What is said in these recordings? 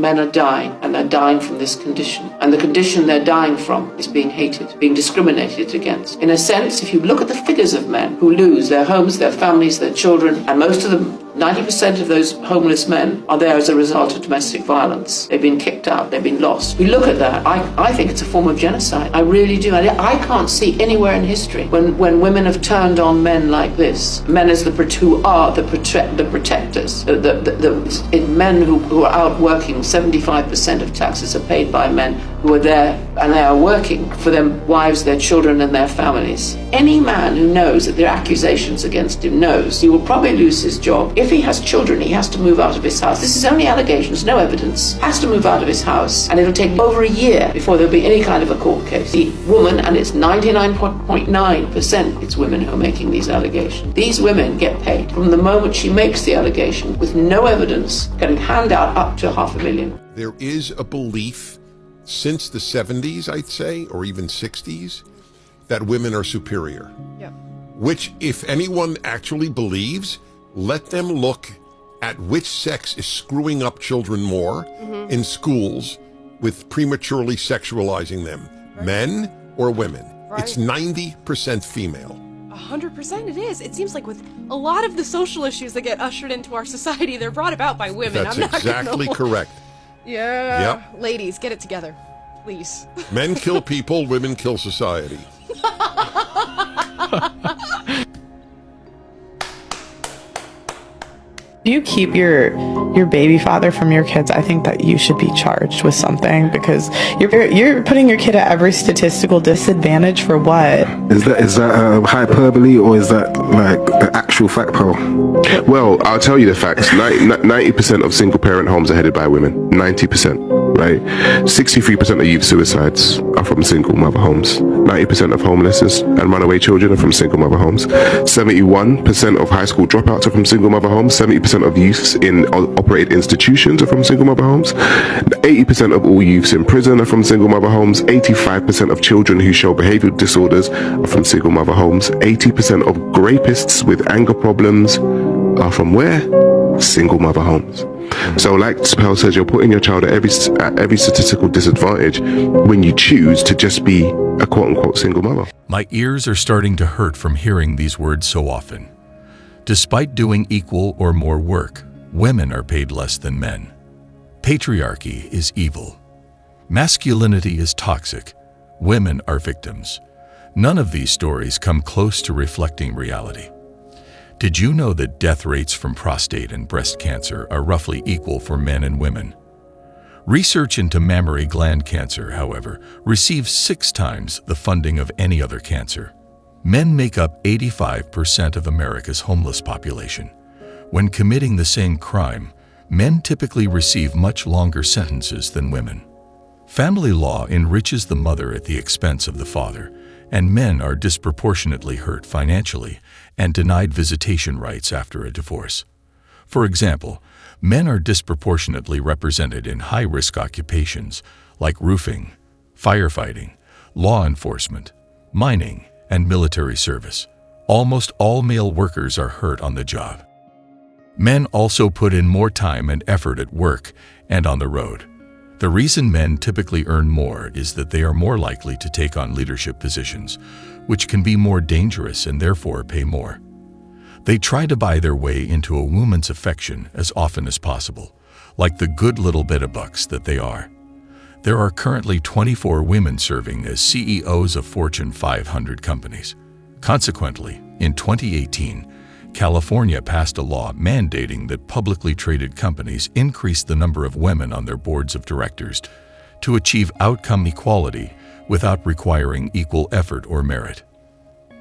Men are dying, and they're dying from this condition. And the condition they're dying from is being hated, being discriminated against. In a sense, if you look at the figures of men who lose their homes, their families, their children, and most of them, 90% of those homeless men are there as a result of domestic violence. They've been kicked out, they've been lost. We look at that, I think it's a form of genocide. I really do. I can't see anywhere in history when women have turned on men like this, men as who are the protectors, men who are out working. 75% of taxes are paid by men who are there, and they are working for their wives, their children, and their families. Any man who knows that there are accusations against him knows he will probably lose his job. If he has children, he has to move out of his house. This is only allegations, no evidence. Has to move out of his house, and it'll take over a year before there'll be any kind of a court case. The woman, and it's 99.9%, it's women who are making these allegations. These women get paid from the moment she makes the allegation with no evidence, can hand out up to $500,000. There is a belief since the 70s, I'd say, or even 60s, that women are superior. Yeah. Which, if anyone actually believes, let them look at which sex is screwing up children more in schools with prematurely sexualizing them, men or women. Right. It's 90% female. 100% it is. It seems like with a lot of the social issues that get ushered into our society, they're brought about by women. That's exactly correct. Yeah. Yep. Ladies, get it together, please. Men kill people, women kill society. Do you keep your baby father from your kids? I think that you should be charged with something, because you're putting your kid at every statistical disadvantage for what? Is that hyperbole, or is that like the actual fact, Paul? Well, I'll tell you the facts. 90% of single parent homes are headed by women. 90%, right? 63% of youth suicides are from single mother homes. 90% of homelessness and runaway children are from single mother homes. 71% of high school dropouts are from single mother homes. 70% of youths in operated institutions are from single mother homes. 80% of all youths in prison are from single mother homes. 85% of children who show behavioral disorders are from single mother homes. 80% of rapists with anger problems are from where? Single mother homes. So like Spell says, you're putting your child at every statistical disadvantage when you choose to just be a quote-unquote single mother. My ears are starting to hurt from hearing these words so often. Despite doing equal or more work, women are paid less than men. Patriarchy is evil. Masculinity is toxic. Women are victims. None of these stories come close to reflecting reality. Did you know that death rates from prostate and breast cancer are roughly equal for men and women? Research into mammary gland cancer, however, receives 6 times the funding of any other cancer. Men make up 85% of America's homeless population. When committing the same crime, men typically receive much longer sentences than women. Family law enriches the mother at the expense of the father, and men are disproportionately hurt financially and denied visitation rights after a divorce. For example, men are disproportionately represented in high-risk occupations like roofing, firefighting, law enforcement, mining, and military service. Almost all male workers are hurt on the job. Men also put in more time and effort at work and on the road. The reason men typically earn more is that they are more likely to take on leadership positions, which can be more dangerous and therefore pay more. They try to buy their way into a woman's affection as often as possible, like the good little bit of bucks that they are. There are currently 24 women serving as CEOs of Fortune 500 companies. Consequently, in 2018, California passed a law mandating that publicly traded companies increase the number of women on their boards of directors to achieve outcome equality without requiring equal effort or merit.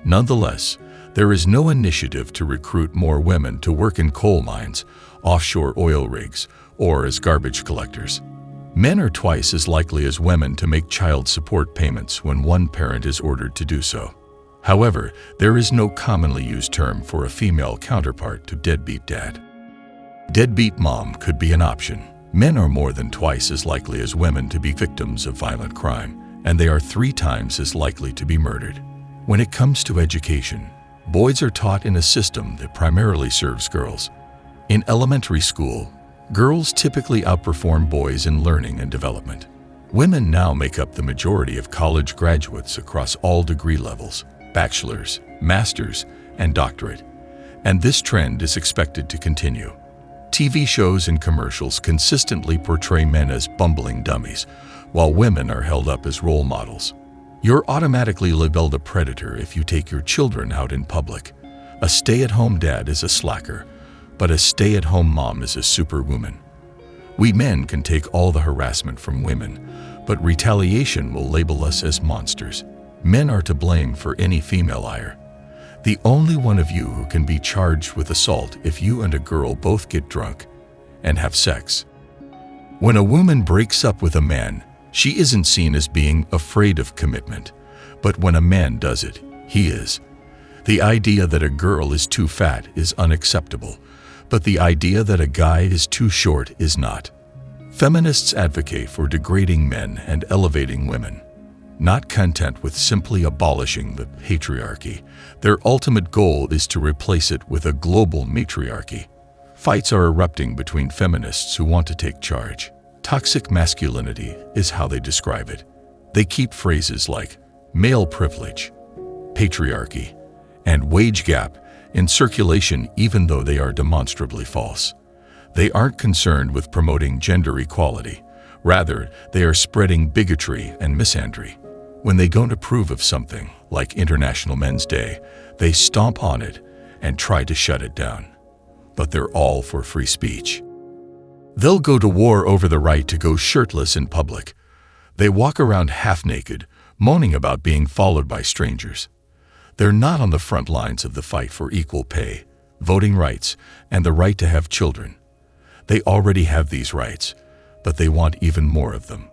Nonetheless, there is no initiative to recruit more women to work in coal mines, offshore oil rigs, or as garbage collectors. Men are twice as likely as women to make child support payments when one parent is ordered to do so. However, there is no commonly used term for a female counterpart to deadbeat dad. Deadbeat mom could be an option. Men are more than twice as likely as women to be victims of violent crime, and they are 3 times as likely to be murdered. When it comes to education, boys are taught in a system that primarily serves girls. In elementary school, Girls typically outperform boys in learning and development. Women now make up the majority of college graduates across all degree levels, bachelor's, master's, and doctorate, and this trend is expected to continue. TV shows and commercials consistently portray men as bumbling dummies, while women are held up as role models. You're automatically labeled a predator if you take your children out in public. A stay-at-home dad is a slacker, but a stay-at-home mom is a superwoman. We men can take all the harassment from women, but retaliation will label us as monsters. Men are to blame for any female ire. The only one of you who can be charged with assault if you and a girl both get drunk and have sex. When a woman breaks up with a man, she isn't seen as being afraid of commitment, but when a man does it, he is. The idea that a girl is too fat is unacceptable, but the idea that a guy is too short is not. Feminists advocate for degrading men and elevating women. Not content with simply abolishing the patriarchy, their ultimate goal is to replace it with a global matriarchy. Fights are erupting between feminists who want to take charge. Toxic masculinity is how they describe it. They keep phrases like male privilege, patriarchy, and wage gap in circulation even though they are demonstrably false. They aren't concerned with promoting gender equality. Rather, they are spreading bigotry and misandry. When they don't approve of something, like International Men's Day, they stomp on it and try to shut it down. But they're all for free speech. They'll go to war over the right to go shirtless in public. They walk around half-naked, moaning about being followed by strangers. They're not on the front lines of the fight for equal pay, voting rights, and the right to have children. They already have these rights, but they want even more of them.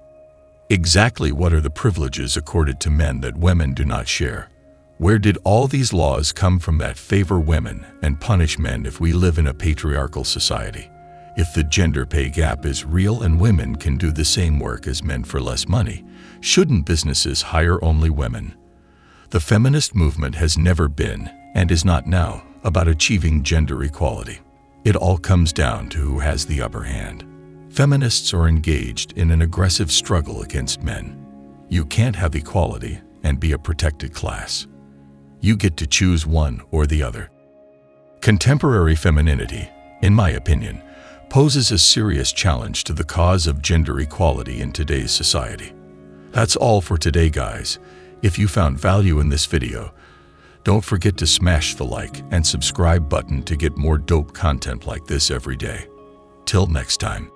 Exactly what are the privileges accorded to men that women do not share? Where did all these laws come from that favor women and punish men if we live in a patriarchal society? If the gender pay gap is real and women can do the same work as men for less money, shouldn't businesses hire only women? The feminist movement has never been, and is not now, about achieving gender equality. It all comes down to who has the upper hand. Feminists are engaged in an aggressive struggle against men. You can't have equality and be a protected class. You get to choose one or the other. Contemporary femininity, in my opinion, poses a serious challenge to the cause of gender equality in today's society. That's all for today, guys. If you found value in this video, don't forget to smash the like and subscribe button to get more dope content like this every day. Till next time.